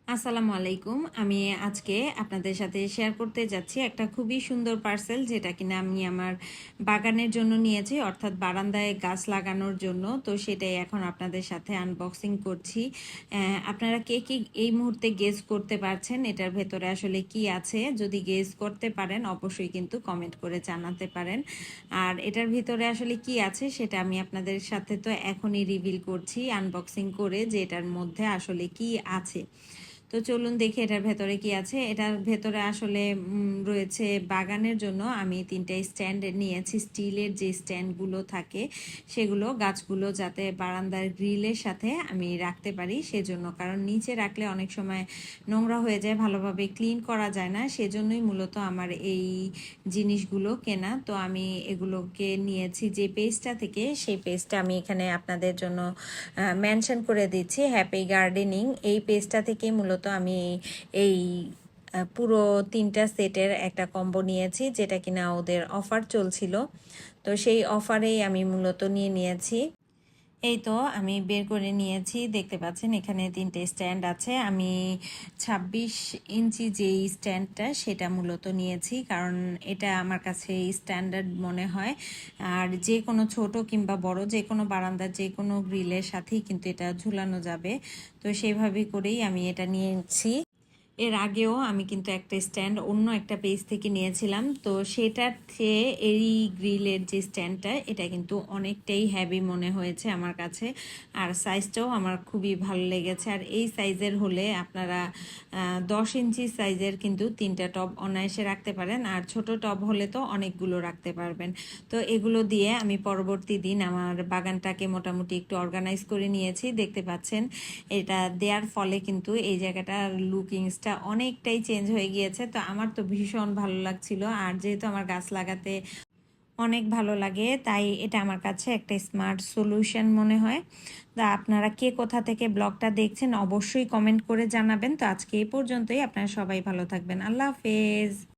আসসালামু আলাইকুম। আমি আজকে আপনাদের সাথে শেয়ার করতে যাচ্ছি একটা খুবই সুন্দর পার্সেল, যেটা কিনা আমি আমার বাগানের জন্য নিয়েছি, অর্থাৎ বারান্দায় গাছ লাগানোর জন্য। তো সেটাই এখন আপনাদের সাথে আনবক্সিং করছি। আপনারা কে কি এই মুহূর্তে গেস করতে পারছেন এটার ভেতরে আসলে কি আছে? যদি গেস করতে পারেন অবশ্যই কিন্তু কমেন্ট করে জানাতে পারেন। আর এটার ভিতরে আসলে কি আছে সেটা আমি আপনাদের সাথে তো এখনই রিভিল করছি আনবক্সিং করে, যে এটার মধ্যে আসলে কি আছে। তো চলুন দেখি এটার ভেতরে কি আছে। এটার ভেতরে আসলে রয়েছে বাগানের জন্য আমি 3টা স্ট্যান্ড নিয়েছি, স্টিলের যে স্ট্যান্ডগুলো থাকে সেগুলো, গাছগুলো যাতে বারান্দার গ্রিলের সাথে আমি রাখতে পারি সেজন্য। কারণ নিচে রাখলে অনেক সময় নোংরা হয়ে যায়, ভালোভাবে ক্লিন করা যায় না, সেজন্যই মূলত আমার এই জিনিসগুলো কেনা। তো আমি এগুলোকে নিয়েছি যে পেজটা থেকে, সেই পেজটা আমি এখানে আপনাদের জন্য মেনশন করে দিচ্ছি, হ্যাপি গার্ডেনিং। এই পেজটা থেকে মূলত আমি এই পুরো 3টা সেটের একটা কম্বো নিয়েছি, যেটা কিনা ওদের অফার চলছিল। তো সেই অফারেই আমি মূলত নিয়েছি। এই তো আমি বের করে নিয়েছি, দেখতে পাচ্ছেন এখানে 3টে স্ট্যান্ড আছে। আমি 26 ইঞ্চি যেই স্ট্যান্ডটা সেটা মূলত নিয়েছি, কারণ এটা আমার কাছে স্ট্যান্ডার্ড মনে হয়। আর যে কোনো ছোট কিংবা বড় যে কোনো বারান্দার যে কোনো গ্রিলের সাথেই কিন্তু এটা ঝুলানো যাবে। তো সেইভাবে করেই আমি এটা নিয়েছি। এর আগেও আমি কিন্তু একটা স্ট্যান্ড অন্য একটা পেজ থেকে নিয়েছিলাম, তো সেটার চেয়ে এই গ্রিলের যে স্ট্যান্ডটা এটা কিন্তু অনেকটাই হেভি মনে হয়েছে আমার কাছে। আর সাইজটাও আমার খুবই ভালো লেগেছে। আর এই সাইজের হলে আপনারা 10 ইঞ্চি সাইজের কিন্তু 3টা টব অনায়াসে রাখতে পারেন, আর ছোট টব হলে তো অনেকগুলো রাখতে পারবেন। তো এগুলো দিয়ে আমি পরবর্তী দিন আমার বাগানটাকে মোটামুটি একটু অর্গানাইজ করে নিয়েছি। দেখতে পাচ্ছেন এটা দেওয়ার ফলে কিন্তু এই জায়গাটার লুকিংসটা অনেকটাই চেঞ্জ হয়ে গিয়েছে। তো আমার তো ভীষণ ভালো লাগছিল, আর যেহেতু আমার গাছ লাগাতে অনেক ভালো লাগে, তাই এটা আমার কাছে একটা স্মার্ট সলিউশন মনে হয়। তা আপনারা কে কোথা থেকে ব্লগটা দেখছেন অবশ্যই কমেন্ট করে জানাবেন। তো আজকে এই পর্যন্তই, আপনারা সবাই ভালো থাকবেন। আল্লাহ হাফেজ।